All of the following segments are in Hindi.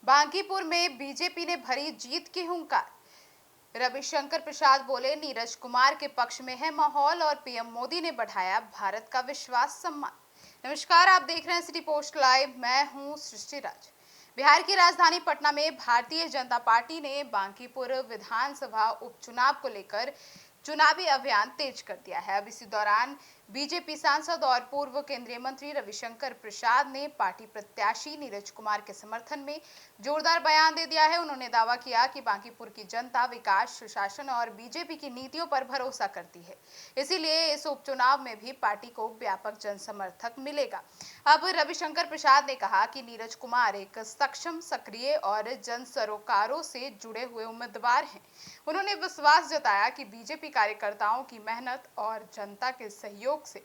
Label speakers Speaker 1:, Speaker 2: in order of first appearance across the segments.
Speaker 1: बांकीपुर में बीजेपी ने भरी जीत की हुंकार। रविशंकर प्रसाद बोले, नीरज कुमार के पक्ष में है माहौल और पीएम मोदी ने बढ़ाया भारत का विश्वास सम्मान। नमस्कार, आप देख रहे हैं सिटी पोस्ट लाइव। मैं हूं सृष्टि राज। बिहार की राजधानी पटना में भारतीय जनता पार्टी ने बांकीपुर विधानसभा उपचुनाव को लेकर चुनावी अभियान तेज कर दिया है। अब इसी दौरान बीजेपी सांसद और पूर्व केंद्रीय मंत्री रविशंकर प्रसाद ने पार्टी प्रत्याशी नीरज कुमार के समर्थन में जोरदार बयान दे दिया है। उन्होंने दावा किया कि बांकीपुर की जनता विकास, सुशासन और बीजेपी की नीतियों पर भरोसा करती है, इसीलिए इस उपचुनाव में भी पार्टी को व्यापक जनसमर्थक मिलेगा। अब रविशंकर प्रसाद ने कहा कि नीरज कुमार एक सक्षम, सक्रिय और जन सरोकारों से जुड़े हुए उम्मीदवार हैं। उन्होंने विश्वास जताया कि बीजेपी कार्यकर्ताओं की मेहनत और जनता के सहयोग से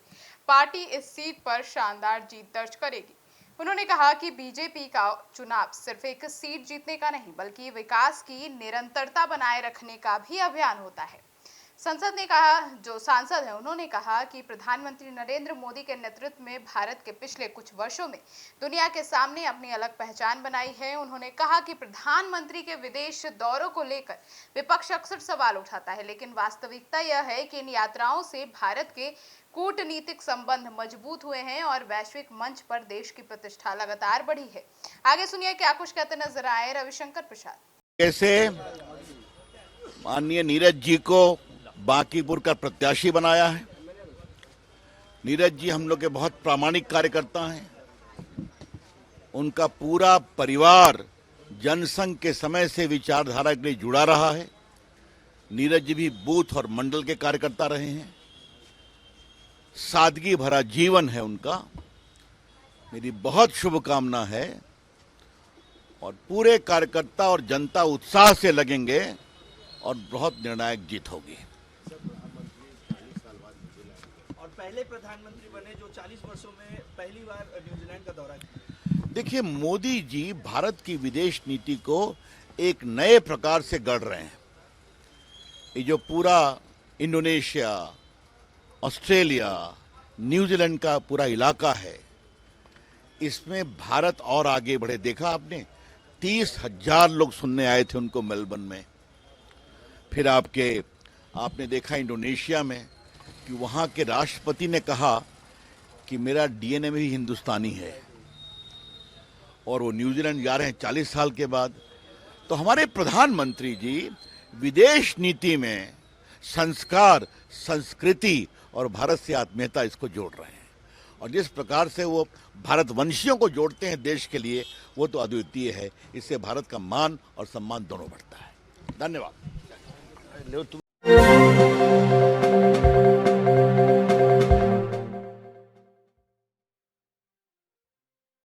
Speaker 1: पार्टी इस सीट पर शानदार जीत दर्ज करेगी। उन्होंने कहा कि बीजेपी का चुनाव सिर्फ एक सीट जीतने का नहीं, बल्कि विकास की निरंतरता बनाए रखने का भी अभियान होता है। संसद ने कहा, जो सांसद है, उन्होंने कहा कि प्रधानमंत्री नरेंद्र मोदी के नेतृत्व में भारत के पिछले कुछ वर्षों में दुनिया के सामने अपनी अलग पहचान बनाई है। उन्होंने कहा कि प्रधानमंत्री के विदेश दौरों को लेकर विपक्ष अक्सर सवाल उठाता है, लेकिन वास्तविकता यह है कि इन यात्राओं से भारत के कूटनीतिक संबंध मजबूत हुए हैं और वैश्विक मंच पर देश की प्रतिष्ठा लगातार बढ़ी है। आगे सुनिए क्या कुछ कहते नजर आए रविशंकर प्रसाद।
Speaker 2: कैसे माननीय नीरज जी को बांकीपुर का प्रत्याशी बनाया है। नीरज जी हम लोग के बहुत प्रामाणिक कार्यकर्ता हैं। उनका पूरा परिवार जनसंघ के समय से विचारधारा के लिए जुड़ा रहा है। नीरज जी भी बूथ और मंडल के कार्यकर्ता रहे हैं। सादगी भरा जीवन है उनका। मेरी बहुत शुभकामना है और पूरे कार्यकर्ता और जनता उत्साह से लगेंगे और बहुत निर्णायक जीत होगी।
Speaker 3: और पहले प्रधानमंत्री बने जो 40 वर्षों में पहली बार न्यूजीलैंड का दौरा किया।
Speaker 2: देखिए, मोदी जी भारत की विदेश नीति को एक नए प्रकार से गढ़ रहे हैं। ये जो पूरा इंडोनेशिया, ऑस्ट्रेलिया, न्यूजीलैंड का पूरा इलाका है, इसमें भारत और आगे बढ़े। देखा आपने, 30,000 लोग सुनने आए थे उनको मेलबर्न में। फिर आपने देखा इंडोनेशिया में कि वहाँ के राष्ट्रपति ने कहा कि मेरा डीएनए में भी हिंदुस्तानी है, और वो न्यूजीलैंड जा रहे हैं 40 साल के बाद। तो हमारे प्रधानमंत्री जी विदेश नीति में संस्कार, संस्कृति और भारत से आत्मीयता इसको जोड़ रहे हैं, और जिस प्रकार से वो भारतवंशियों को जोड़ते हैं देश के लिए, वो तो अद्वितीय है। इससे भारत का मान और सम्मान दोनों बढ़ता है। धन्यवाद।